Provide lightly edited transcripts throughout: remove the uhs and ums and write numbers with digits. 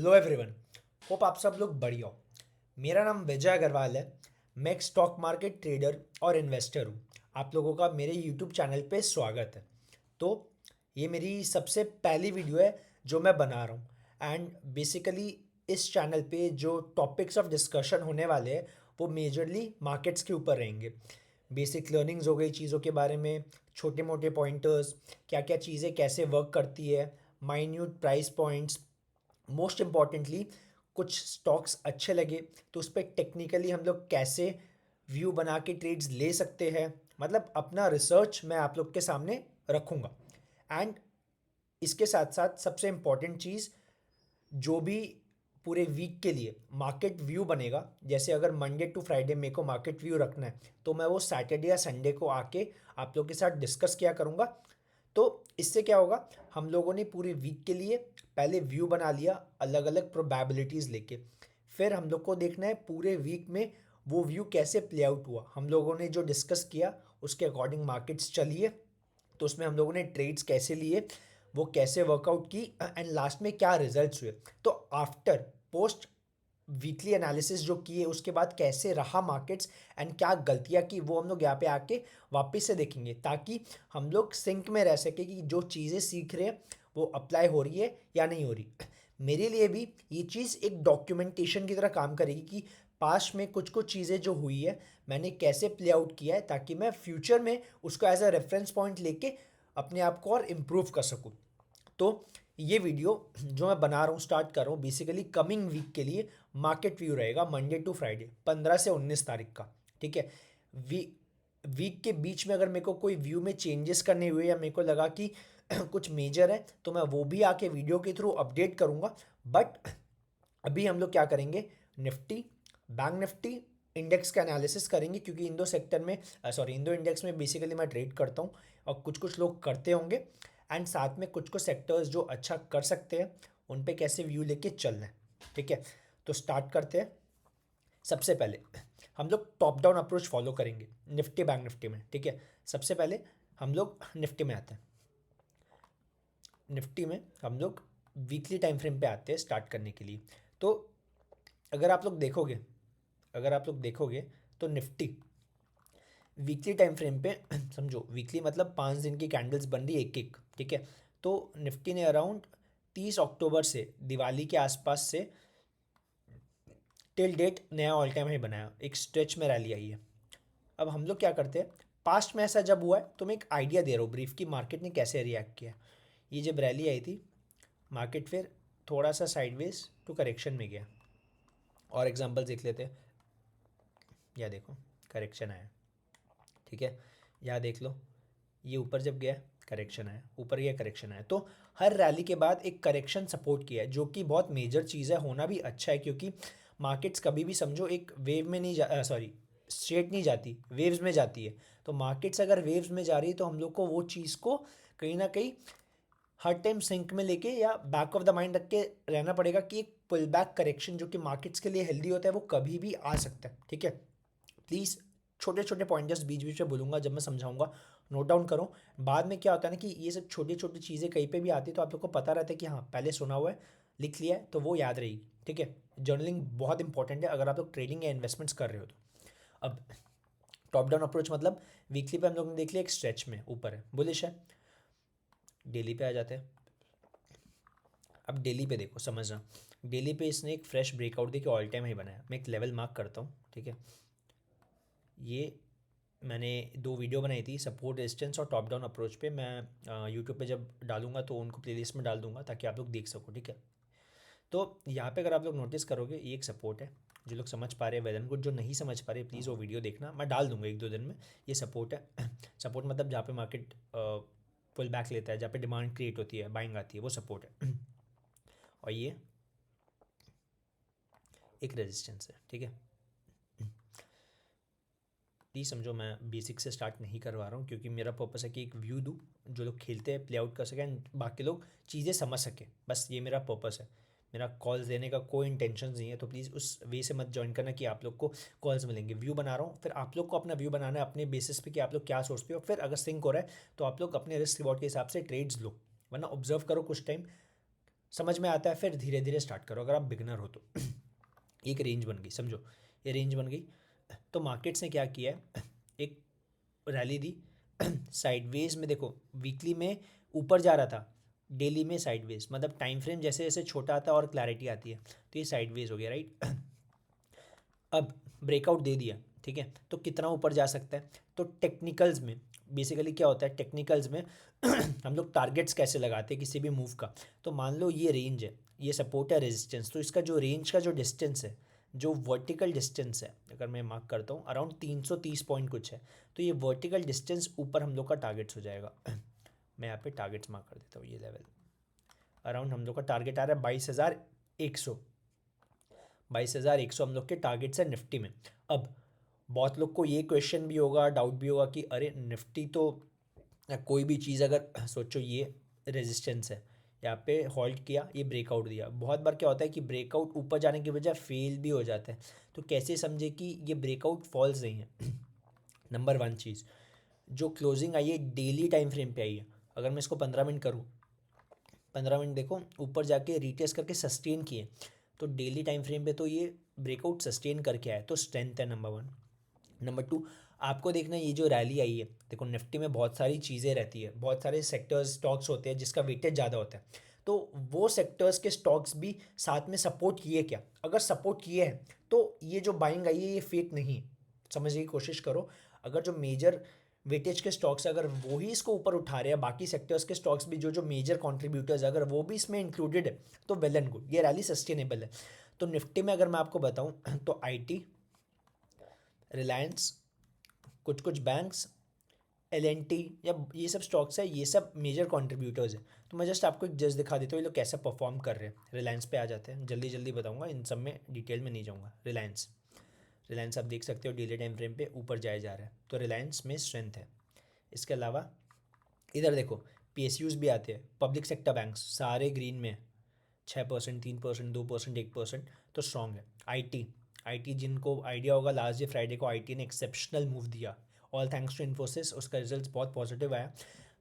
Hello everyone. Hope आप सब लोग बढ़िया हो। मेरा नाम विजय अग्रवाल है। मैं एक स्टॉक मार्केट ट्रेडर और इन्वेस्टर हूँ। आप लोगों का मेरे यूट्यूब चैनल पे स्वागत है। तो ये मेरी सबसे पहली वीडियो है जो मैं बना रहा हूँ एंड बेसिकली इस चैनल पे जो टॉपिक्स ऑफ डिस्कशन होने वाले हैं वो मेजरली मार्केट्स के ऊपर रहेंगे। बेसिक लर्निंग्स हो गई चीज़ों के बारे में, छोटे मोटे पॉइंटर्स, क्या क्या चीज़ें कैसे वर्क करती है, minute price points, most importantly कुछ स्टॉक्स अच्छे लगे तो उस पर टेक्निकली हम लोग कैसे व्यू बना के ट्रेड्स ले सकते हैं। मतलब अपना रिसर्च मैं आप लोग के सामने रखूँगा। एंड इसके साथ साथ सबसे इम्पॉर्टेंट चीज़, जो भी पूरे वीक के लिए मार्केट व्यू बनेगा, जैसे अगर मंडे टू फ्राइडे मेरे को मार्केट व्यू रखना है तो मैं वो सैटरडे या संडे को आके आप लोग के साथ डिस्कस किया करूँगा। तो इससे क्या होगा, हम लोगों ने पूरे वीक के लिए पहले व्यू बना लिया अलग अलग प्रोबेबिलिटीज़ लेके। फिर हम लोग को देखना है पूरे वीक में वो व्यू कैसे प्ले आउट हुआ। हम लोगों ने जो डिस्कस किया उसके अकॉर्डिंग मार्केट्स चलिए, तो उसमें हम लोगों ने ट्रेड्स कैसे लिए, वो कैसे वर्कआउट की एंड लास्ट में क्या रिजल्ट्स हुए। तो आफ्टर पोस्ट वीकली एनालिसिस जो किए उसके बाद कैसे रहा मार्केट्स एंड क्या गलतियां की, वो हम लोग यहाँ पे आके वापस से देखेंगे ताकि हम लोग सिंक में रह सके कि जो चीज़ें सीख रहे हैं वो अप्लाई हो रही है या नहीं हो रही। मेरे लिए भी ये चीज़ एक डॉक्यूमेंटेशन की तरह काम करेगी कि पास्ट में कुछ कुछ चीज़ें जो हुई है मैंने कैसे प्ले आउट किया है, ताकि मैं फ्यूचर में उसको एज अ रेफरेंस पॉइंट लेके अपने आप को और इम्प्रूव कर सकूँ। तो ये वीडियो जो मैं बना रहा हूँ, स्टार्ट कर रहा हूँ, बेसिकली कमिंग वीक के लिए मार्केट व्यू रहेगा मंडे टू फ्राइडे 15 से 19 तारीख का। ठीक है। वी वीक के बीच में अगर मेरे को कोई व्यू में चेंजेस करने हुए या मेरे को लगा कि कुछ मेजर है तो मैं वो भी आके वीडियो के थ्रू अपडेट करूँगा। बट अभी हम लोग क्या करेंगे, निफ्टी, बैंक निफ्टी, इंडेक्स का एनालिसिस करेंगे, क्योंकि इंडो सेक्टर में इंडो इंडेक्स में बेसिकली मैं ट्रेड करता हूँ और कुछ कुछ लोग करते होंगे। एंड साथ में कुछ कुछ सेक्टर्स जो अच्छा कर सकते हैं उन पे कैसे व्यू लेके चलना है। ठीक है। तो स्टार्ट करते हैं। सबसे पहले हम लोग टॉप डाउन अप्रोच फॉलो करेंगे निफ्टी बैंक निफ्टी में। ठीक है। सबसे पहले हम लोग निफ्टी में आते हैं। निफ्टी में हम लोग वीकली टाइम फ्रेम पे आते हैं स्टार्ट करने के लिए। तो अगर आप लोग देखोगे अगर आप लोग देखोगे तो निफ्टी वीकली टाइम फ्रेम पे समझो वीकली मतलब 5 दिन की कैंडल्स बन रही एक एक। ठीक है। तो निफ्टी ने अराउंड 30 अक्टूबर से दिवाली के आसपास से टिल डेट नया ऑल टाइम हाई बनाया, एक स्ट्रेच में रैली आई है। अब हम लोग क्या करते हैं, पास्ट में ऐसा जब हुआ है तो मैं एक आइडिया दे रहा हूँ ब्रीफ कि मार्केट ने कैसे रिएक्ट किया। ये जब रैली आई थी, मार्केट फिर थोड़ा सा साइडवेज टू करेक्शन में गया। और एग्जांपल देख लेते हैं। या देखो, करेक्शन आया। ठीक है। यहाँ देख लो, ये ऊपर जब गया करेक्शन आया, ऊपर गया करेक्शन आया। तो हर रैली के बाद एक करेक्शन सपोर्ट किया है, जो कि बहुत मेजर चीज़ है, होना भी अच्छा है, क्योंकि मार्केट्स कभी भी समझो एक वेव में नहीं जा स्ट्रेट नहीं जाती, वेव्स में जाती है। तो मार्केट्स अगर वेव्स में जा रही है तो हम लोग को वो चीज़ को कहीं ना कहीं हर टाइम सिंक में लेके या बैक ऑफ द माइंड रख के रहना पड़ेगा कि एक पुल बैक करेक्शन जो कि मार्केट्स के लिए हेल्दी होता है वो कभी भी आ सकता है। ठीक है। प्लीज़ छोटे छोटे पॉइंटर्स बीच बीच में बोलूँगा जब मैं समझाऊंगा, नोट डाउन करो। बाद में क्या होता है ना कि ये सब छोटी छोटी चीज़ें कहीं पे भी आती है तो आप लोग को पता रहता है कि हाँ पहले सुना हुआ है, लिख लिया है, तो वो याद रहेगी। ठीक है। जर्नलिंग बहुत इंपॉर्टेंट है अगर आप लोग ट्रेडिंग या इन्वेस्टमेंट्स कर रहे हो तो। अब टॉप डाउन अप्रोच मतलब वीकली पे हम लोग ने देख लिया एक स्ट्रेच में ऊपर है, बुलिश है। डेली पे आ जाते हैं। अब डेली पे देखो, समझना, डेली पे इसने एक फ्रेश ब्रेकआउट देखिए, ऑल टाइम हाई बनाया। मैं एक लेवल मार्क करता हूँ। ठीक है। ये मैंने 2 वीडियो बनाई थी सपोर्ट रेजिस्टेंस और टॉप डाउन अप्रोच पे। मैं यूट्यूब पे जब डालूंगा तो उनको प्लेलिस्ट में डाल दूंगा ताकि आप लोग देख सको। ठीक है। तो यहाँ पे अगर आप लोग नोटिस करोगे ये एक सपोर्ट है। जो लोग समझ पा रहे हैं वेल एंड गुड, जो नहीं समझ पा रहे प्लीज़ वो वीडियो देखना, मैं डाल दूंगा 1-2 दिन में। ये सपोर्ट है। सपोर्ट मतलब जहाँ पे मार्केट पुल बैक लेता है, जहाँ पे डिमांड क्रिएट होती है, बाइंग आती है, वो सपोर्ट है। और ये एक रेजिस्टेंस है। ठीक है। प्लीज़ समझो, मैं बेसिक से स्टार्ट नहीं करवा रहा हूँ क्योंकि मेरा पर्पस है कि एक व्यू दूँ जो लोग खेलते हैं प्ले आउट कर सकें एंड बाकी लोग चीज़ें समझ सकें। बस ये मेरा पर्पस है। मेरा कॉल्स देने का कोई इंटेंशन नहीं है, तो प्लीज़ उस वे से मत ज्वाइन करना कि आप लोग को कॉल्स मिलेंगे। व्यू बना रहा हूँ, फिर आप लोग को अपना व्यू बनाना है अपने बेसिस पे कि आप लोग क्या सोचते हो। फिर अगर सिंक हो रहा है तो आप लोग अपने रिस्क रिवॉर्ड के हिसाब से ट्रेड्स लो, वरना ऑब्जर्व करो कुछ टाइम। समझ में आता है, फिर धीरे धीरे स्टार्ट करो अगर आप बिगनर हो तो। एक रेंज बन गई, समझो ये रेंज बन गई। तो मार्केट्स ने क्या किया है, एक रैली दी साइडवेज में, देखो वीकली में ऊपर जा रहा था, डेली में साइडवेज, मतलब टाइम फ्रेम जैसे जैसे छोटा आता है और क्लैरिटी आती है, तो ये साइडवेज हो गया, राइट। अब ब्रेकआउट दे दिया, ठीक है, तो कितना ऊपर जा सकता है। तो टेक्निकल्स में बेसिकली क्या होता है, टेक्निकल्स में हम लोग टारगेट्स कैसे लगाते हैं किसी भी मूव का। तो मान लो ये रेंज है, ये सपोर्ट है, रेजिस्टेंस, तो इसका जो रेंज का जो डिस्टेंस है, जो वर्टिकल डिस्टेंस है, अगर मैं मार्क करता हूँ अराउंड 330 पॉइंट कुछ है, तो ये वर्टिकल डिस्टेंस ऊपर हम लोग का टारगेट्स हो जाएगा। मैं यहाँ पे टारगेट्स मार्क कर देता हूँ, ये लेवल अराउंड हम लोग का टारगेट आ रहा है 22,100, 22,100 हम लोग के टारगेट्स है निफ्टी में। अब बहुत लोग को ये क्वेश्चन भी होगा, डाउट भी होगा कि अरे निफ्टी तो, या कोई भी चीज़ अगर सोचो ये रेजिस्टेंस है, यहाँ पे होल्ड किया, ये ब्रेकआउट दिया, बहुत बार क्या होता है कि ब्रेकआउट ऊपर जाने की बजाय फेल भी हो जाता है। तो कैसे समझे कि ये ब्रेकआउट फॉल्स नहीं है। नंबर वन चीज़, जो क्लोजिंग आई है डेली टाइम फ्रेम पे आई है। अगर मैं इसको 15 मिनट करूँ, 15 मिनट देखो ऊपर जाके रिटेस्ट करके सस्टेन किए, तो डेली टाइम फ्रेम पे तो ये ब्रेकआउट सस्टेन करके आया, तो स्ट्रेंथ है नंबर वन। नंबर टू, आपको देखना ये जो रैली आई है, देखो निफ्टी में बहुत सारी चीज़ें रहती है, बहुत सारे सेक्टर्स स्टॉक्स होते हैं जिसका वेटेज ज़्यादा होता है, तो वो सेक्टर्स के स्टॉक्स भी साथ में सपोर्ट किए क्या, अगर सपोर्ट किए हैं तो ये जो बाइंग आई है ये फेक नहीं, समझने की कोशिश करो। अगर जो मेजर वेटेज के स्टॉक्स अगर वो ही इसको ऊपर उठा रहे हैं, बाकी सेक्टर्स के स्टॉक्स भी जो जो मेजर कॉन्ट्रीब्यूटर्स अगर वो भी इसमें इंक्लूडेड है, तो वेल एंड गुड, ये रैली सस्टेनेबल है। तो निफ्टी में अगर मैं आपको बताऊं तो आईटी, रिलायंस, कुछ कुछ बैंक्स, एल&टी, या ये सब स्टॉक्स है, ये सब मेजर कंट्रीब्यूटर्स हैं। तो मैं जस्ट आपको एक जस्ट दिखा देता हूँ ये लोग कैसे परफॉर्म कर रहे हैं। रिलायंस पे आ जाते हैं, जल्दी जल्दी बताऊंगा, इन सब में डिटेल में नहीं जाऊंगा। रिलायंस, रिलायंस आप देख सकते हो डेली टाइम फ्रेम पे ऊपर जाया जा रहा है, तो रिलायंस में स्ट्रेंथ है। इसके अलावा इधर देखो पीएसयूज भी आते हैं, पब्लिक सेक्टर बैंक्स सारे ग्रीन में, 6%, 3%, 2%, 1%, तो स्ट्रॉन्ग है। आईटी, आईटी जिनको आइडिया होगा लास्ट डे फ्राइडे को आईटी ने एक्सेप्शनल मूव दिया, ऑल थैंक्स टू इन्फोसिस, उसका रिजल्ट बहुत पॉजिटिव आया।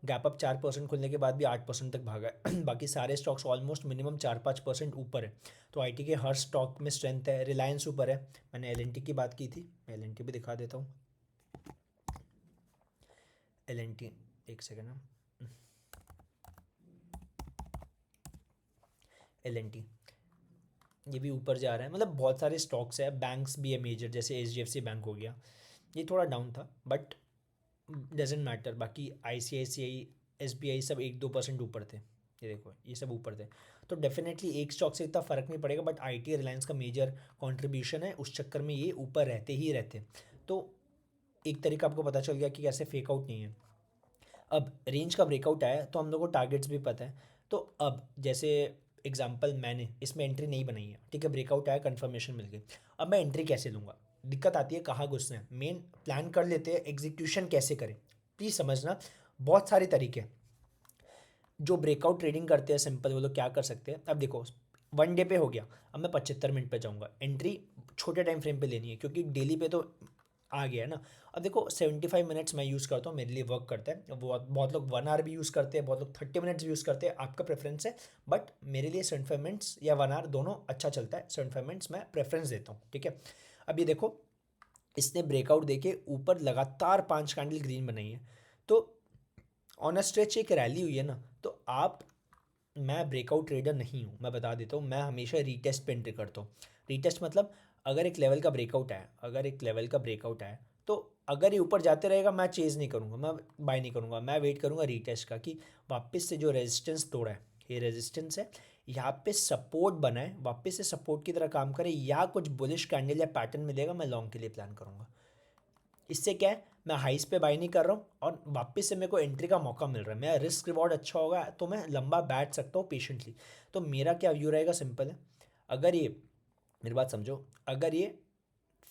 गैप अप 4% खुलने के बाद भी 8% तक भागा है। बाकी सारे स्टॉक्स ऑलमोस्ट मिनिमम 4-5% ऊपर है, तो आईटी के हर स्टॉक में स्ट्रेंथ है। रिलायंस ऊपर है, मैंने एल&टी की बात की थी, मैं एल&टी भी दिखा देता हूँ। एल&टी, एक सेकेंड ना, एल&टी ये भी ऊपर जा रहा है, मतलब बहुत सारे स्टॉक्स है, बैंक्स भी है मेजर, जैसे एचडीएफसी बैंक हो गया, ये थोड़ा डाउन था बट डजेंट मैटर। बाकी आईसीआईसीआई, एसबीआई सब 1-2% ऊपर थे, ये देखो ये सब ऊपर थे। तो डेफिनेटली एक स्टॉक से इतना फ़र्क नहीं पड़ेगा, बट आईटी रिलायंस का मेजर कंट्रीब्यूशन है, उस चक्कर में ये ऊपर रहते ही रहते। तो एक तरीका आपको पता चल गया कि कैसे फेक आउट नहीं है। अब रेंज का ब्रेकआउट आया तो हम लोग को टारगेट्स भी पता है, तो अब जैसे एग्जांपल मैंने इसमें एंट्री नहीं बनाई है, ठीक है, ब्रेकआउट आया, कंफर्मेशन मिल गई, अब मैं एंट्री कैसे लूँगा, दिक्कत आती है कहाँ घुसना है, मेन प्लान कर लेते हैं, एग्जीक्यूशन कैसे करें। प्लीज़ समझना, बहुत सारे तरीके हैं। जो ब्रेकआउट ट्रेडिंग करते हैं सिंपल, वो लोग क्या कर सकते हैं, अब देखो 1 डे पे हो गया, अब मैं 75 मिनट पे जाऊँगा, एंट्री छोटे टाइम फ्रेम पे लेनी है क्योंकि डेली पे तो आ गया है ना। अब देखो 75 मिनट्स मैं यूज़ करता हूँ, मेरे लिए वर्क करता है, बहुत बहुत लोग 1 आवर भी यूज़ करते हैं, बहुत लोग 30 मिनट्स भी यूज़ करते हैं, आपका प्रेफरेंस है, बट मेरे लिए 75 मिनट्स या 1 आवर दोनों अच्छा चलता है, 75 मिनट्स मैं प्रेफरेंस देता हूँ, ठीक है। अब ये देखो इसने ब्रेकआउट देके ऊपर लगातार 5 कैंडल ग्रीन बनाई है, तो ऑन अ स्ट्रेच एक रैली हुई है ना, तो आप, मैं ब्रेकआउट ट्रेडर नहीं हूँ, मैं बता देता हूँ, मैं हमेशा रीटेस्ट पे एंट्री करता हूँ। रीटेस्ट मतलब अगर एक लेवल का ब्रेकआउट आया, अगर एक लेवल का ब्रेकआउट आया, तो अगर ये ऊपर जाते रहेगा मैं चेज़ नहीं करूँगा, मैं बाय नहीं करूँगा, मैं वेट करूँगा रीटेस्ट का, कि वापस से जो रेजिस्टेंस तोड़ा है, ये रेजिस्टेंस है, यहाँ पे सपोर्ट बना है, वापस से सपोर्ट की तरह काम करे, या कुछ बुलिश कैंडल या पैटर्न मिलेगा, मैं लॉन्ग के लिए प्लान करूँगा। इससे क्या है, मैं हाइस पे बाई नहीं कर रहा हूँ और वापस से मेरे को एंट्री का मौका मिल रहा है, मेरा रिस्क रिवॉर्ड अच्छा होगा, तो मैं लंबा बैठ सकता हूँ पेशेंटली। तो मेरा क्या व्यू रहेगा, सिंपल है, अगर ये, मेरी बात समझो, अगर ये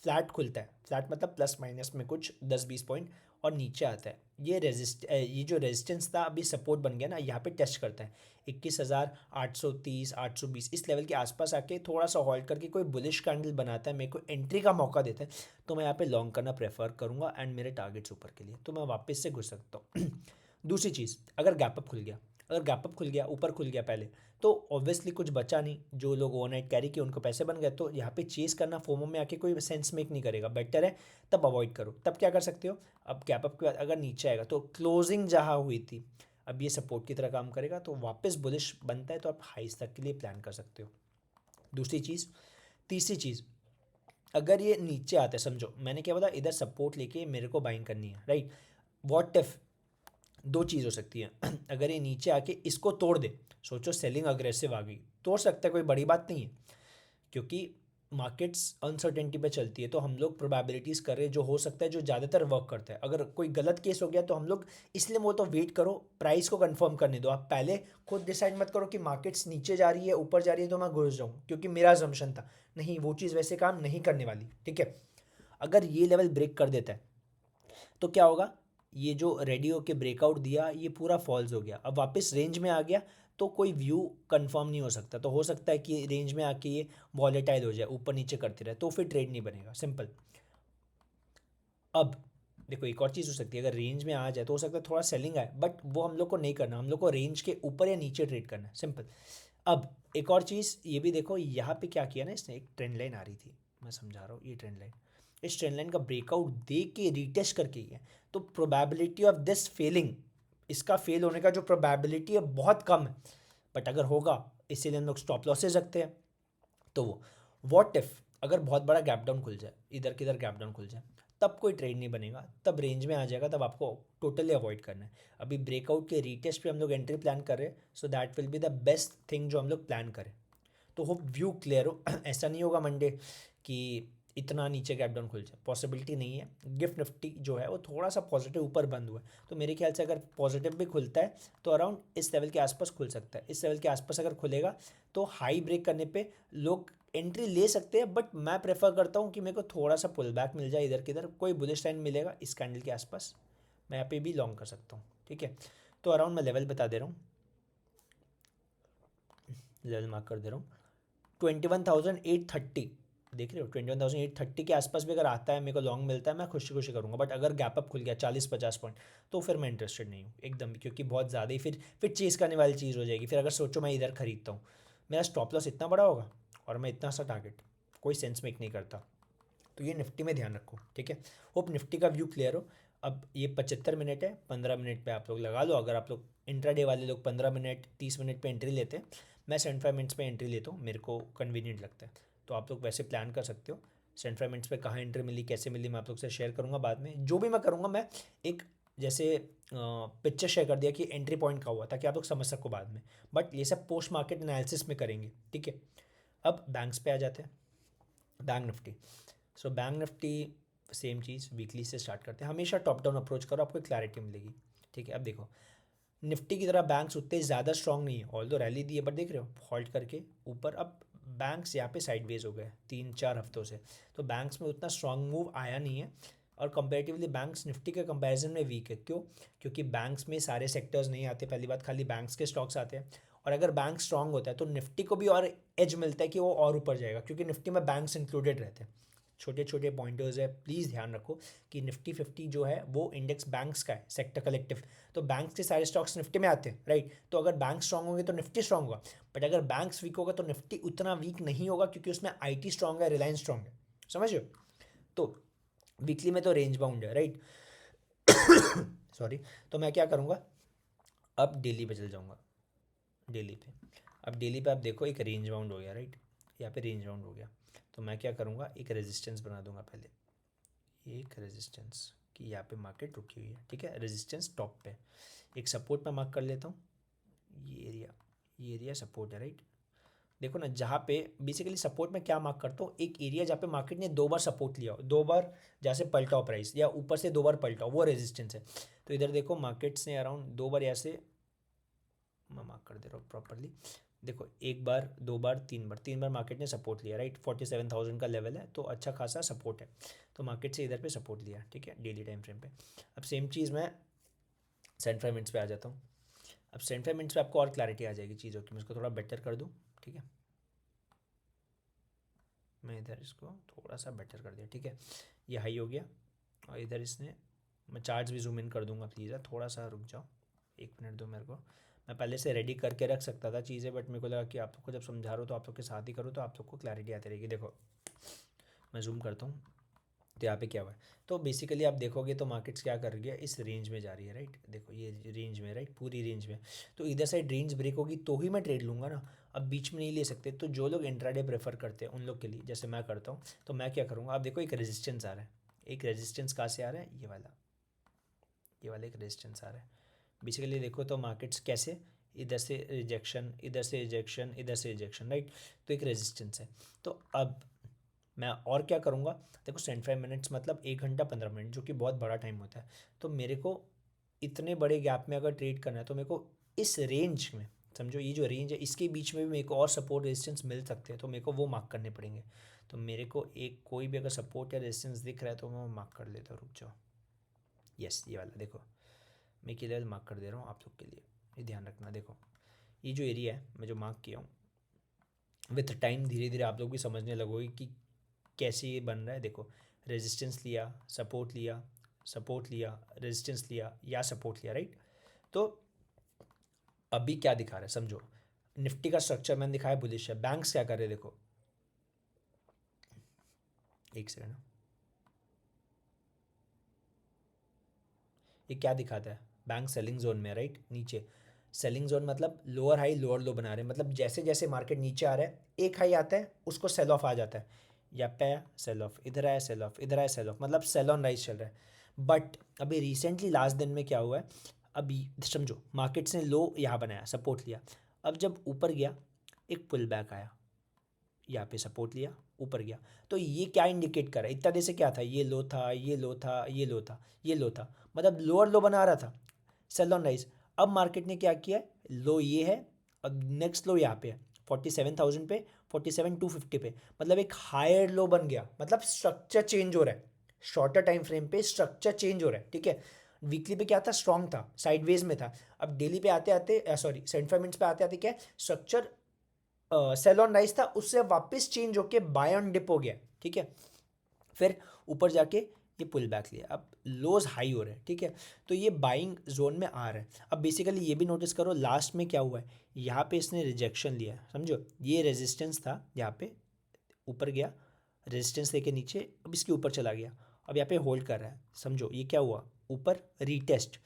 फ्लैट खुलता है, फ्लैट मतलब प्लस माइनस में कुछ 10-20 पॉइंट, और नीचे आता है, ये जो रेजिस्टेंस था अभी सपोर्ट बन गया ना, यहाँ पे टेस्ट करता है 21,830, 820, इस लेवल के आसपास आके थोड़ा सा होल्ड करके कोई बुलिश कैंडल बनाता है, मेरे को एंट्री का मौका देता है, तो मैं यहाँ पे लॉन्ग करना प्रेफर करूँगा, एंड मेरे टारगेट्स ऊपर के लिए, तो मैं वापस से घुस सकता हूँ। दूसरी चीज़, अगर गैप अप खुल गया, अगर गैप अप खुल गया, ऊपर खुल गया पहले, तो ऑब्वियसली कुछ बचा नहीं, जो लोग ओवरनाइट कैरी किए उनको पैसे बन गए, तो यहाँ पे चेस करना फोमो में आके कोई सेंस मेक नहीं करेगा, बेटर है तब अवॉइड करो। तब क्या कर सकते हो, अब गैप अप के बाद अगर नीचे आएगा तो क्लोजिंग जहाँ हुई थी अब ये सपोर्ट की तरह काम करेगा, तो वापस बुलिश बनता है तो आप हाइस तक के लिए प्लान कर सकते हो। दूसरी चीज़, तीसरी चीज़, अगर ये नीचे आता है, समझो मैंने क्या बोला, इधर सपोर्ट लेके मेरे को बाइंग करनी है, राइट। व्हाट इफ, दो चीज़ हो सकती है अगर ये नीचे आके इसको तोड़ दे, सोचो सेलिंग अग्रेसिव आ गई, तोड़ सकता है, कोई बड़ी बात नहीं है, क्योंकि मार्केट्स अनसर्टेनिटी पे चलती है, तो हम लोग प्रोबेबिलिटीज़ कर रहे हैं जो हो सकता है, जो ज़्यादातर वर्क करता है। अगर कोई गलत केस हो गया तो हम लोग इसलिए वो तो वेट करो, प्राइस को कंफर्म करने दो, आप पहले खुद डिसाइड मत करो कि मार्केट्स नीचे जा रही है ऊपर जा रही है तो मैं घुस जाऊँ, क्योंकि मेरा असम्पशन था, नहीं वो चीज़ वैसे काम नहीं करने वाली, ठीक है। अगर ये लेवल ब्रेक कर देता है तो क्या होगा, ये जो रेडी होके ब्रेकआउट दिया ये पूरा फॉल्स हो गया, अब वापस रेंज में आ गया, तो कोई व्यू कंफर्म नहीं हो सकता, तो हो सकता है कि रेंज में आके ये वॉलेटाइल हो जाए, ऊपर नीचे करते रहे, तो फिर ट्रेड नहीं बनेगा, सिंपल। अब देखो एक और चीज़ हो सकती है, अगर रेंज में आ जाए तो हो सकता है थोड़ा सेलिंग आए, बट वो हम लोग को नहीं करना, हम लोग को रेंज के ऊपर या नीचे ट्रेड करना है, सिंपल। अब एक और चीज़ ये भी देखो, यहाँ पे क्या किया ना इसने, एक ट्रेंड लाइन आ रही थी, मैं समझा रहा हूँ, ये ट्रेंड लाइन, इस ट्रेंड लाइन का ब्रेकआउट दे के रिटेस्ट करके ही है, तो प्रोबेबिलिटी ऑफ दिस फेलिंग, इसका फेल होने का जो प्रोबेबिलिटी है बहुत कम है, बट अगर होगा इसीलिए हम लोग स्टॉप लॉसेज रखते हैं। तो वो व्हाट इफ अगर बहुत बड़ा गैप डाउन खुल जाए, इधर किधर गैप डाउन खुल जाए, तब कोई ट्रेड नहीं बनेगा, तब रेंज में आ जाएगा, तब आपको टोटली अवॉइड करना है। अभी ब्रेकआउट के रीटेस्ट पे हम लोग एंट्री प्लान कर रहे हैं, so that will be the best thing जो हम लोग प्लान करें। तो होप व्यू क्लियर हो ऐसा नहीं होगा मंडे कि इतना नीचे गैप डाउन खुल जाए, पॉसिबिलिटी नहीं है। गिफ्ट निफ्टी जो है वो थोड़ा सा पॉजिटिव ऊपर बंद हुआ है, तो मेरे ख्याल से अगर पॉजिटिव भी खुलता है तो अराउंड इस लेवल के आसपास खुल सकता है, इस लेवल के आसपास अगर खुलेगा तो हाई ब्रेक करने पे लोग एंट्री ले सकते हैं, बट मैं प्रेफर करता हूँ कि मेरे को थोड़ा सा पुल बैक मिल जाए, इधर किधर कोई बुलिश लाइन मिलेगा इस कैंडल के आसपास, मैं यहाँ पे भी लॉन्ग कर सकता हूँ, ठीक है। तो अराउंड मैं लेवल बता दे रहा हूँ, लेवल मार्क कर दे रहा हूँ, 21,830, देख रहे हो, 21,830 के आसपास भी अगर आता है, मेरे को लॉन्ग मिलता है, मैं खुशी खुशी करूँगा, बट अगर गैप अप खुल गया 40-50 पॉइंट, तो फिर मैं इंटरेस्टेड नहीं हूँ एकदम भी, क्योंकि बहुत ज़्यादा ही फिर चेज़ करने वाली चीज़ हो जाएगी। फिर अगर सोचो मैं इधर खरीदता हूँ, मेरा स्टॉप लॉस इतना बड़ा होगा और मैं इतना सा टारगेट, कोई सेंस मेक नहीं करता। तो ये निफ्टी में ध्यान रखो, ठीक है। होप निफ्टी का व्यू क्लियर हो। अब ये 75 मिनट है, 15 मिनट पे आप लोग लगा लो, अगर आप लोग इंट्राडे वाले लोग 15 मिनट 30 मिनट पे एंट्री लेते हैं, मैं 75 मिनट्स पे एंट्री लेता हूँ, मेरे को कन्वीनियंट लगता है, तो आप लोग वैसे प्लान कर सकते हो। 75 मिनट्स पे कहाँ एंट्री मिली, कैसे मिली, मैं आप लोग से शेयर करूँगा बाद में, जो भी मैं करूँगा मैं एक जैसे पिक्चर शेयर कर दिया कि एंट्री पॉइंट का हुआ, ताकि आप लोग समझ सको बाद में, बट ये सब पोस्ट मार्केट एनालिसिस में करेंगे, ठीक है। अब बैंक्स पे आ जाते हैं, bank Nifty. So bank Nifty same चीज़, वीकली से स्टार्ट करते हैं, हमेशा टॉप डाउन अप्रोच करो, आपको क्लैरिटी मिलेगी, ठीक है। अब देखो निफ्टी की तरह बैंक्स उतने ज़्यादा स्ट्रॉन्ग नहीं है, ऑल दो रैली दी है, बट देख रहे हो हॉल्ट करके ऊपर, अब बैंक्स यहाँ पे साइडवेज हो गए 3-4 हफ्तों से, तो बैंक्स में उतना स्ट्रॉन्ग मूव आया नहीं है, और कंपेरेटिवली बैंक्स निफ्टी के कंपैरिजन में वीक है, क्यों, क्योंकि बैंक्स में सारे सेक्टर्स नहीं आते, पहली बात, खाली बैंक्स के स्टॉक्स आते हैं, और अगर बैंक स्ट्रांग होता है तो निफ्टी को भी और एज मिलता है कि वो और ऊपर जाएगा, क्योंकि निफ्टी में बैंक्स इंक्लूडेड रहते हैं। छोटे छोटे पॉइंटर्स है, प्लीज़ ध्यान रखो कि निफ्टी 50 जो है वो इंडेक्स बैंक्स का है, सेक्टर कलेक्टिव, तो बैंक्स के सारे स्टॉक्स निफ्टी में आते हैं, राइट। तो अगर बैंक स्ट्रांग होंगे तो निफ्टी स्ट्रांग होगा, बट अगर बैंक्स वीक होगा तो निफ्टी उतना वीक नहीं होगा, क्योंकि उसमें आईटी स्ट्रांग है, रिलायंस स्ट्रांग है, समझ रहे हो। तो वीकली में तो रेंज बाउंड है, राइट। सॉरी। तो मैं क्या करूँगा, अब डेली पे चल जाऊँगा, डेली पे। अब डेली पे आप देखो एक रेंज बाउंड हो गया, राइट, यहाँ पे रेंज बाउंड हो गया, तो मैं क्या करूँगा, एक रेजिस्टेंस बना दूंगा पहले, एक रेजिस्टेंस कि यहाँ पे मार्केट रुकी हुई है, ठीक है, रेजिस्टेंस टॉप पे, एक सपोर्ट मैं मार्क कर लेता हूँ, ये एरिया सपोर्ट है, राइट। देखो ना, जहाँ पे बेसिकली सपोर्ट में क्या मार्क करता हूँ, एक एरिया जहाँ पे मार्केट ने 2 बार सपोर्ट लिया हो, 2 बार जहाँ से पलटा हो प्राइस, या ऊपर से 2 बार पलटा हो, वो रेजिस्टेंस है। तो इधर देखो मार्केट्स ने अराउंड 2 बार ऐसे, मैं मार्क कर दे रहा हूँ प्रॉपरली, देखो 1 बार 2 बार 3 बार, 3 बार मार्केट ने सपोर्ट लिया, राइट, 47,000 का लेवल है, तो अच्छा खासा सपोर्ट है, तो मार्केट से इधर पे सपोर्ट लिया, ठीक है, डेली टाइम फ्रेम पे। अब सेम चीज़ मैं 75 मिनट्स पे आ जाता हूँ। अब 75 मिनट्स पे आपको और क्लैरिटी आ जाएगी चीज़ों की, मैं इसको थोड़ा बेटर कर दूँ, ठीक है, मैं इधर इसको थोड़ा सा बेटर कर दिया, ठीक है, ये हाई हो गया, और इधर इसने, मैं चार्ट्स भी जूम इन कर दूंगा, प्लीज़ थोड़ा सा रुक जाओ, 1 मिनट दो मेरे को, मैं पहले से रेडी करके रख सकता था चीज़ें, बट मेरे को लगा कि आप लोग को जब समझा रहा हो तो आप लोग के साथ ही करो तो आप लोग को क्लैरिटी आती रहेगी। देखो मैं जूम करता हूँ, तो यहाँ पे क्या हुआ है, तो बेसिकली आप देखोगे तो मार्केट्स क्या कर रही है, इस रेंज में जा रही है, राइट। देखो ये रेंज में, राइट, पूरी रेंज में। तो इधर साइड रेंज ब्रेक होगी तो ही मैं ट्रेड लूँगा ना, अब बीच में नहीं ले सकते। तो जो लोग इंट्राडे प्रेफर करते हैं उन लोग के लिए, जैसे मैं करता हूँ, तो मैं क्या करूँगा, आप देखो एक रेजिस्टेंस आ रहा है, एक रेजिस्टेंस कहाँ से आ रहा है, ये वाला एक रेजिस्टेंस आ रहा है। बेसिकली देखो तो मार्केट्स कैसे, इधर से रिजेक्शन, इधर से रिजेक्शन, इधर से रिजेक्शन, राइट। तो एक रेजिस्टेंस है। तो अब मैं और क्या करूँगा, देखो 75 मिनट्स मतलब 1 घंटा 15 मिनट, जो कि बहुत बड़ा टाइम होता है। तो मेरे को इतने बड़े गैप में अगर ट्रेड करना है तो मेरे को इस रेंज में, समझो ये जो रेंज है इसके बीच में भी मेरे को और सपोर्ट रेजिस्टेंस मिल सकते हैं, तो मेरे को वो मार्क करने पड़ेंगे। तो मेरे को एक कोई भी अगर सपोर्ट या रेजिस्टेंस दिख रहा है तो मैं वो मार्क कर लेता हूँ। रुक जाओ, यस ये वाला देखो, मैं ये लेवल मार्क कर दे रहा हूँ आप लोग के लिए, ये ध्यान रखना। देखो ये जो एरिया है मैं जो मार्क किया हूँ, विथ टाइम धीरे धीरे आप लोग भी समझने लगोगे कि कैसे ये बन रहा है। देखो रेजिस्टेंस लिया, सपोर्ट लिया, सपोर्ट लिया, रेजिस्टेंस लिया या सपोर्ट लिया, राइट। तो अभी क्या दिखा रहा है समझो, निफ्टी का स्ट्रक्चर मैंने दिखाया बुलिश है। बैंक्स क्या कर रहे हैं देखो, एक सेकंड, ये क्या दिखाता है, बैंक सेलिंग जोन में, राइट, नीचे। सेलिंग जोन मतलब लोअर हाई लोअर लो बना रहे हैं, मतलब जैसे जैसे मार्केट नीचे आ रहा है एक हाई आता है उसको सेल ऑफ आ जाता है, या पे सेल ऑफ, इधर आया सेल ऑफ, इधर आया सेल ऑफ, मतलब सेल ऑन राइज चल रहा है। बट अभी रिसेंटली लास्ट दिन में क्या हुआ है, अभी समझो मार्केट्स ने लो यहाँ बनाया, सपोर्ट लिया, अब जब ऊपर गया एक पुल बैक आया, यहाँ पे सपोर्ट लिया, ऊपर गया। तो ये क्या इंडिकेट कर रहा है, इतना देर से क्या था, ये लो था, ये लो था, ये लो था, ये लो था, मतलब लोअर लो बना रहा था, सेल ऑन राइज। अब मार्केट ने क्या किया, लो ये है, अब नेक्स्ट लो यहाँ पे है 47,000 पे, 47,250 पे, मतलब एक हायर लो बन गया, मतलब स्ट्रक्चर चेंज हो रहा है। शॉर्टर टाइम फ्रेम पे स्ट्रक्चर चेंज हो रहा है, ठीक है। वीकली पे क्या था, स्ट्रॉन्ग था, साइडवेज में था। अब डेली पे आते आते, सॉरी 75 मिनट्स पे आते आते क्या स्ट्रक्चर सेल ऑन राइज था, उससे वापस चेंज होके बाय ऑन डिप हो गया, ठीक है। फिर ऊपर जाके ये पुल बैक लिया, अब लोज हाई हो रहे हैं, ठीक है। तो ये बाइंग जोन में आ रहा है। अब बेसिकली ये भी नोटिस करो लास्ट में क्या हुआ है, यहाँ पे इसने रिजेक्शन लिया है, समझो ये रेजिस्टेंस था यहाँ पे, ऊपर गया रेजिस्टेंस लेके नीचे, अब इसके ऊपर चला गया, अब यहाँ पे होल्ड कर रहा है, समझो ये क्या हुआ, ऊपर रीटेस्ट।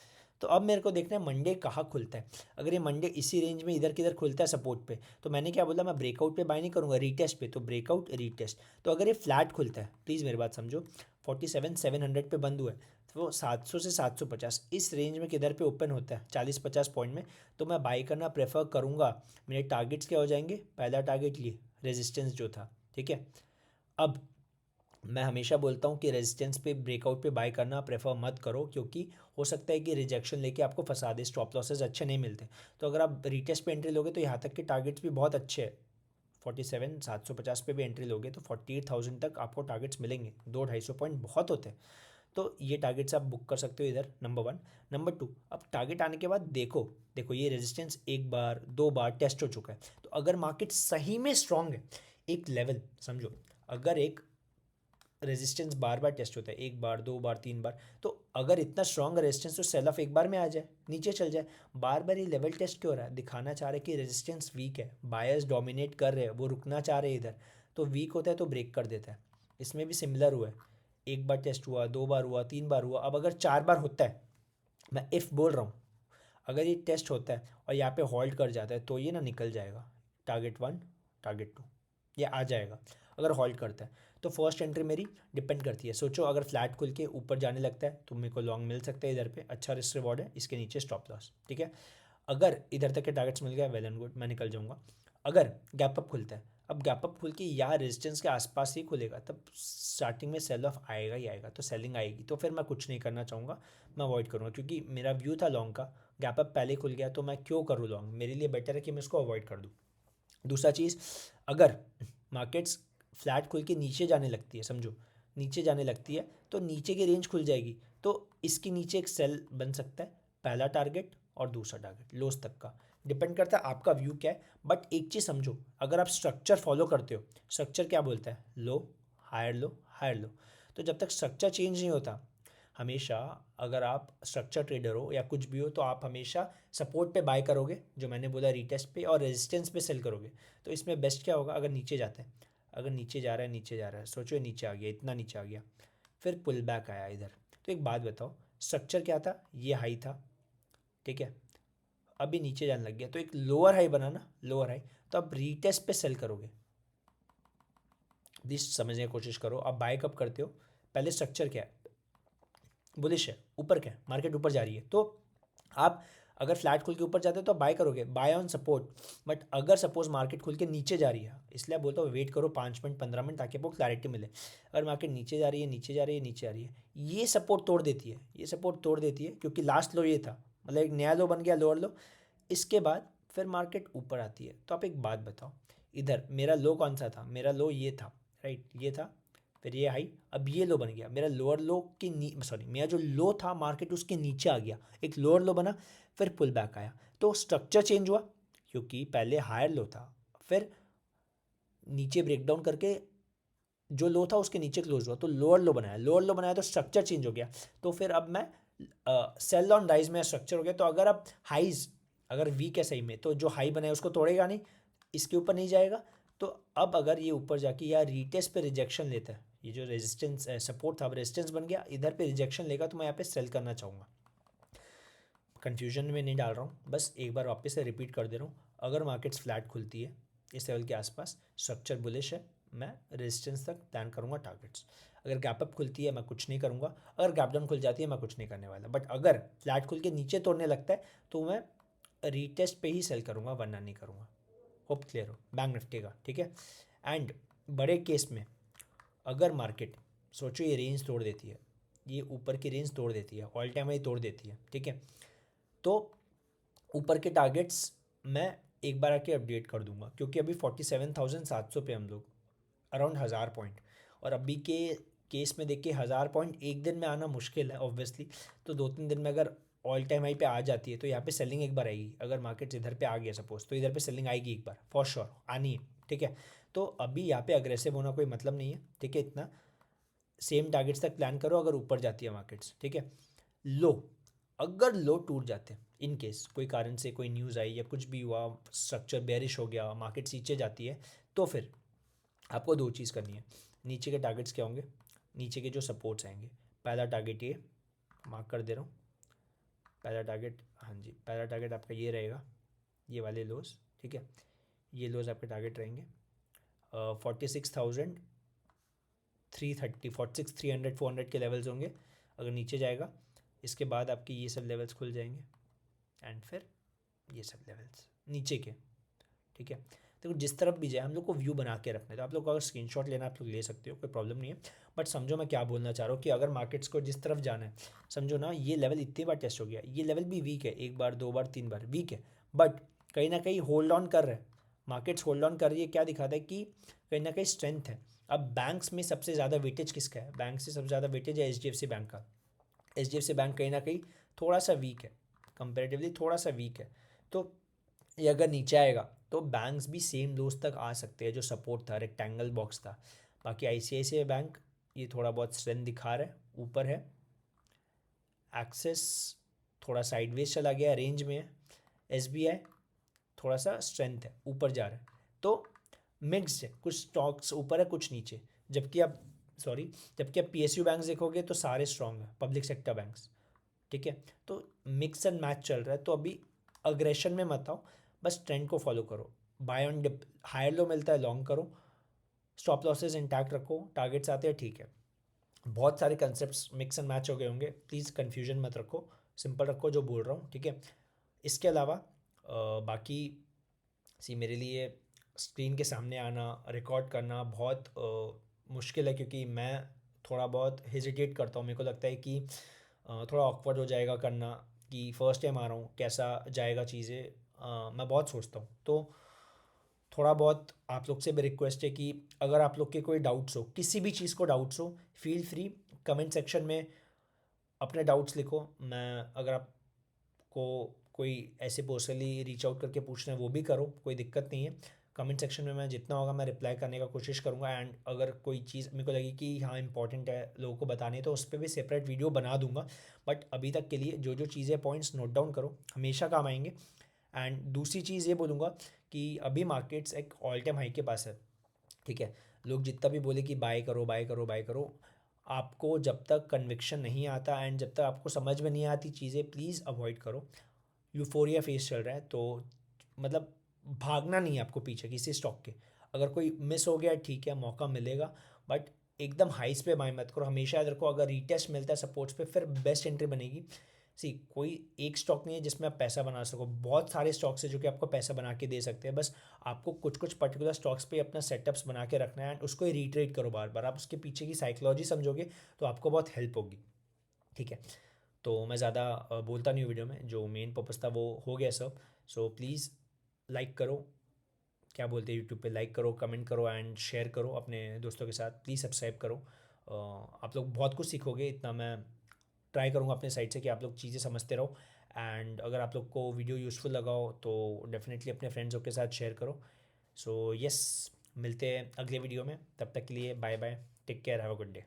तो अब मेरे को देखना है मंडे कहाँ खुलता है। अगर ये मंडे इसी रेंज में इधर किधर खुलता है सपोर्ट पे, तो मैंने क्या बोला, मैं ब्रेकआउट पे बाय नहीं करूँगा, रीटेस्ट पे, तो ब्रेकआउट रीटेस्ट। तो अगर ये फ्लैट खुलता है, प्लीज़ मेरी बात समझो, 47,700 पे बंद हुआ है, तो वो 700 से 750 इस रेंज में किधर पे ओपन होता है 40-50 पॉइंट में, तो मैं बाई करना प्रेफर करूँगा। मेरे टारगेट्स क्या हो जाएंगे, पहला टारगेट ये रेजिस्टेंस जो था, ठीक है। अब मैं हमेशा बोलता हूँ कि रेजिस्टेंस पे ब्रेकआउट पे बाय करना प्रेफर मत करो, क्योंकि हो सकता है कि रिजेक्शन लेके आपको फंसा दे, स्टॉप लॉसेस अच्छे नहीं मिलते। तो अगर आप रीटेस्ट पे एंट्री लोगे तो यहाँ तक के टारगेट्स भी बहुत अच्छे हैं, 47,750 पे भी एंट्री लोगे तो 48,000 तक आपको टारगेट्स मिलेंगे, 200-250 पॉइंट बहुत होते हैं। तो ये टारगेट्स आप बुक कर सकते हो इधर, नंबर 1। नंबर 2, अब टारगेट आने के बाद देखो, देखो ये रेजिस्टेंस एक बार दो बार टेस्ट हो चुका है, तो अगर मार्केट सही में स्ट्रांग है, एक लेवल समझो, अगर एक रेजिस्टेंस बार बार टेस्ट होता है, एक बार दो बार तीन बार, तो अगर इतना स्ट्रांग रेजिस्टेंस तो सेल ऑफ एक बार में आ जाए, नीचे चल जाए। बार बार ये लेवल टेस्ट क्यों हो रहा है, दिखाना चाह रहे कि रेजिस्टेंस वीक है, बायर्स डोमिनेट कर रहे हैं, वो रुकना चाह रहे हैं इधर, तो वीक होता है तो ब्रेक कर देता है। इसमें भी सिमिलर हुआ है, एक बार टेस्ट हुआ, दो बार हुआ, तीन बार हुआ, अब अगर चार बार होता है, मैं इफ़ बोल रहा हूँ, अगर ये टेस्ट होता है और यहाँ पे होल्ड कर जाता है तो ये ना निकल जाएगा, टारगेट 1 टारगेट 2 ये आ जाएगा अगर होल्ड करता है। तो फर्स्ट एंट्री मेरी डिपेंड करती है, सोचो अगर फ्लैट खुल के ऊपर जाने लगता है तो मेरे को लॉन्ग मिल सकता है इधर पे, अच्छा रिस्क रिवॉर्ड है, इसके नीचे स्टॉप लॉस, ठीक है। अगर इधर तक के टारगेट्स मिल गया वेल एंड गुड, मैं निकल जाऊँगा। अगर गैप अप खुलता है, अब गैप अप खुल के यहाँ रेजिस्टेंस के आसपास ही खुलेगा, तब स्टार्टिंग में सेल ऑफ आएगा ही आएगा, तो सेलिंग आएगी, तो फिर मैं कुछ नहीं करना चाहूँगा, मैं अवॉइड करूँगा, क्योंकि मेरा व्यू था लॉन्ग का, गैप अप पहले खुल गया तो मैं क्यों करूँ लॉन्ग, मेरे लिए बेटर है कि मैं इसको अवॉइड कर दूँ। दूसरा चीज़, अगर मार्केट्स फ्लैट खुल के नीचे जाने लगती है, समझो नीचे जाने लगती है, तो नीचे की रेंज खुल जाएगी, तो इसके नीचे एक सेल बन सकता है, पहला टारगेट और दूसरा टारगेट लोस तक का, डिपेंड करता है आपका व्यू क्या है। बट एक चीज़ समझो, अगर आप स्ट्रक्चर फॉलो करते हो, स्ट्रक्चर क्या बोलता है, लो हायर लो हायर लो, तो जब तक स्ट्रक्चर चेंज नहीं होता, हमेशा अगर आप स्ट्रक्चर ट्रेडर हो या कुछ भी हो तो आप हमेशा सपोर्ट पे बाय करोगे, जो मैंने बोला रीटेस्ट पे, और रेजिस्टेंस पे सेल करोगे। तो इसमें बेस्ट क्या होगा, अगर नीचे जाते हैं, अगर नीचे जा रहा है, नीचे जा रहा है, सोचो नीचे आ गया, इतना नीचे आ गया, फिर पुल बैक आया इधर, तो एक बात बताओ, स्ट्रक्चर क्या था, ये हाई था, ठीक है, अभी नीचे जाने लग गया, तो एक लोअर हाई बना ना, लोअर हाई, तो आप रीटेस्ट पे सेल करोगे। प्लीज समझने की कोशिश करो, आप बाय कब करते हो, पहले स्ट्रक्चर क्या है, बुलिश है, ऊपर क्या है, मार्केट ऊपर जा रही है, तो आप अगर फ्लैट खुल के ऊपर जाते हो तो बाय करोगे, बाय ऑन सपोर्ट। बट अगर सपोज मार्केट खुल के नीचे जा रही है, इसलिए आप बोलता हूँ वेट करो 5 मिनट 15 मिनट, ताकि आपको क्लैरिटी मिले। अगर मार्केट नीचे जा रही है, नीचे जा रही है, नीचे आ रही है, ये सपोर्ट तोड़ देती है, ये सपोर्ट तोड़ देती है, क्योंकि लास्ट लो ये था, मतलब एक नया लो बन गया, लोअर लो। इसके बाद फिर मार्केट ऊपर आती है, तो आप एक बात बताओ, इधर मेरा लो कौन सा था, मेरा लो ये था, राइट, ये था, फिर ये हाई, अब ये लो बन गया, मेरा लोअर लो के सॉरी, मेरा जो लो था मार्केट उसके नीचे आ गया, एक लोअर लो बना, फिर पुल बैक आया, तो स्ट्रक्चर चेंज हुआ, क्योंकि पहले हायर लो था, फिर नीचे ब्रेकडाउन करके जो लो था उसके नीचे क्लोज हुआ, तो लोअर लो बनाया, लोअर लो बनाया तो स्ट्रक्चर चेंज हो गया, तो फिर अब मैं सेल ऑन राइज में स्ट्रक्चर हो गया। तो अगर आप हाइज, अगर वीक है सही में, तो जो हाई बनाया उसको तोड़ेगा नहीं, इसके ऊपर नहीं जाएगा। तो अब अगर ये ऊपर जाके या रीटेस्ट पे रिजेक्शन लेता है, ये जो रेजिस्टेंस सपोर्ट था, अब रेजिस्टेंस बन गया, इधर पे रिजेक्शन लेगा, तो मैं यहाँ पे सेल करना चाहूँगा। कन्फ्यूजन में नहीं डाल रहा हूँ, बस एक बार वापस से रिपीट कर दे रहा हूँ। अगर मार्केट्स फ्लैट खुलती है इस लेवल के आसपास, स्ट्रक्चर बुलिश है, मैं रेजिस्टेंस तक प्लान करूँगा टारगेट्स। अगर गैप अप खुलती है मैं कुछ नहीं करूँगा, अगर गैप डाउन खुल जाती है मैं कुछ नहीं करने वाला। बट अगर फ्लैट खुल के नीचे तोड़ने लगता है तो मैं रीटेस्ट पे ही सेल करूँगा, वरना नहीं करूँगा। होप क्लियर हो बैंक निफ्टी का, ठीक है। एंड बड़े केस में अगर मार्केट सोचो ये रेंज तोड़ देती है, ये ऊपर की रेंज तोड़ देती है, ऑल टाइम हाई तोड़ देती है, ठीक है, तो ऊपर के टारगेट्स मैं एक बार आके अपडेट कर दूंगा, क्योंकि अभी 47,700 पे हम लोग, अराउंड 1000 पॉइंट, और अभी के केस में देखिए 1000 पॉइंट एक दिन में आना मुश्किल है ऑब्वियसली। तो 2-3 दिन में अगर ऑल टाइम हाई पे आ जाती है तो यहाँ पे सेलिंग एक बार आएगी, अगर मार्केट इधर पे आ गया सपोज, तो इधर पे सेलिंग आएगी एक बार, फॉर श्योर आनी है, ठीक है। तो अभी यहाँ पे अग्रेसिव होना कोई मतलब नहीं है, ठीक है, इतना सेम टारगेट्स तक प्लान करो अगर ऊपर जाती है मार्केट्स, ठीक है। लो, अगर लो टूट जाते हैं, इन केस कोई कारण से कोई न्यूज़ आई या कुछ भी हुआ, स्ट्रक्चर बेरिश हो गया, मार्केट नीचे जाती है, तो फिर आपको दो चीज़ करनी है। नीचे के टारगेट्स क्या होंगे, नीचे के जो सपोर्ट्स आएंगे, पहला टारगेट ये मार्क कर दे रहा हूँ, पहला टारगेट, हाँ जी, पहला टारगेट आपका ये रहेगा, ये वाले लोज, ठीक है, ये लोज आपके टारगेट रहेंगे। 46,330, 46,300 400 के लेवल्स होंगे, अगर नीचे जाएगा, इसके बाद आपके ये सब लेवल्स खुल जाएंगे, एंड फिर ये सब लेवल्स नीचे के, ठीक है। देखो जिस तरफ भी जाए हम लोग को व्यू बना के रखना है, तो आप लोग को अगर स्क्रीनशॉट लेना आप लोग ले सकते हो, कोई प्रॉब्लम नहीं है। बट समझो मैं क्या बोलना चाह रहा हूँ, कि अगर मार्केट्स को जिस तरफ जाना है, समझो ना ये लेवल इतनी बार टेस्ट हो गया, ये लेवल भी वीक है, एक बार दो बार तीन बार वीक है, बट कहीं ना कहीं होल्ड ऑन कर रहे हैं, मार्केट्स होल्ड ऑन कर रही है, क्या दिखाता है कि कहीं ना कहीं स्ट्रेंथ है। अब बैंक्स में सबसे ज़्यादा वेटेज किसका है, बैंक से सबसे ज़्यादा वेटेज है HDFC बैंक का। HDFC बैंक कहीं ना कहीं थोड़ा सा वीक है, कंपेरेटिवली थोड़ा सा वीक है, तो ये अगर नीचे आएगा तो बैंक्स भी सेम लोज तक आ सकते हैं, जो सपोर्ट था, रेक्टेंगल बॉक्स था। बाकी ICICI बैंक ये थोड़ा बहुत स्ट्रेंथ दिखा रहा है, ऊपर है। एक्सिस थोड़ा साइडवेज चला गया, रेंज में है। SBI थोड़ा सा स्ट्रेंथ है, ऊपर जा रहा है, तो मिक्स्ड है, कुछ स्टॉक्स ऊपर है कुछ नीचे। जबकि आप जबकि आप PSU बैंक्स देखोगे तो सारे स्ट्रॉन्ग है, पब्लिक सेक्टर बैंक्स, ठीक है। तो मिक्स एंड मैच चल रहा है, तो अभी अग्रेशन में मत आओ, बस ट्रेंड को फॉलो करो। Buy on dip, higher low मिलता है लॉन्ग करो, स्टॉप लॉसेज इंटैक्ट रखो, टारगेट्स आते हैं, ठीक है। बहुत सारे कंसेप्ट्स मिक्स एंड मैच हो गए होंगे, प्लीज़ कन्फ्यूजन मत रखो, सिंपल रखो जो बोल रहा हूँ, ठीक है। इसके अलावा बाकी सी मेरे लिए स्क्रीन के सामने आना, रिकॉर्ड करना बहुत मुश्किल है, क्योंकि मैं थोड़ा बहुत हेजिटेट करता हूँ, मेरे को लगता है कि थोड़ा ऑकवर्ड हो जाएगा करना, कि फ़र्स्ट टाइम आ रहा हूँ कैसा जाएगा चीज़ें, मैं बहुत सोचता हूँ। तो थोड़ा बहुत आप लोग से भी रिक्वेस्ट है कि अगर आप लोग के कोई डाउट्स हो, किसी भी चीज़ को डाउट्स हो, फील फ्री कमेंट सेक्शन में अपने डाउट्स लिखो। मैं अगर आपको कोई ऐसे पर्सनली रीच आउट करके पूछना है वो भी करो, कोई दिक्कत नहीं है। कमेंट सेक्शन में मैं जितना होगा मैं रिप्लाई करने का कोशिश करूँगा। एंड अगर कोई चीज़ मेरे को लगी कि हाँ इंपॉर्टेंट है लोगों को बतानी है तो उस पर भी सेपरेट वीडियो बना दूंगा। बट अभी तक के लिए जो जो चीज़ें पॉइंट्स नोट डाउन करो, हमेशा काम आएंगे। एंड दूसरी चीज़ ये बोलूँगा कि अभी मार्केट्स एक ऑल टाइम हाई के पास है, ठीक है। लोग जितना भी बोले कि बाय करो बाय करो बाय करो, आपको जब तक कन्विक्शन नहीं आता एंड जब तक आपको समझ में नहीं आती चीज़ें, प्लीज़ अवॉइड करो। यूफोरिया फेस चल रहा है तो मतलब भागना नहीं है आपको पीछे किसी स्टॉक के। अगर कोई मिस हो गया ठीक है, मौका मिलेगा, बट एकदम हाइस पे बाय मत करो। हमेशा याद रखो अगर रीटेस्ट मिलता है सपोर्ट्स पे फिर बेस्ट एंट्री बनेगी। सी कोई एक स्टॉक नहीं है जिसमें आप पैसा बना सको, बहुत सारे स्टॉक्स है जो कि आपको पैसा बना के दे सकते हैं। बस आपको कुछ कुछ पर्टिकुलर स्टॉक्स पे अपना सेटअप्स बना के रखना है एंड उसको ही रीट्रेड करो बार बार। आप उसके पीछे की साइकोलॉजी समझोगे तो आपको बहुत हेल्प होगी, ठीक है। तो मैं ज़्यादा बोलता नहीं हूँ वीडियो में, जो मेन पर्पज़ था वो हो गया सब। सो प्लीज़ लाइक करो, क्या बोलते हैं यूट्यूब पे, लाइक करो, कमेंट करो एंड शेयर करो अपने दोस्तों के साथ। प्लीज़ सब्सक्राइब करो। आप लोग बहुत कुछ सीखोगे, इतना मैं ट्राई करूँगा अपने साइड से कि आप लोग चीज़ें समझते रहो। एंड अगर आप लोग को वीडियो यूज़फुल लगा हो तो डेफिनेटली अपने फ्रेंड्सों के साथ शेयर करो। सो यस, मिलते हैं अगले वीडियो में, तब तक के लिए bye bye, take care, have a good day.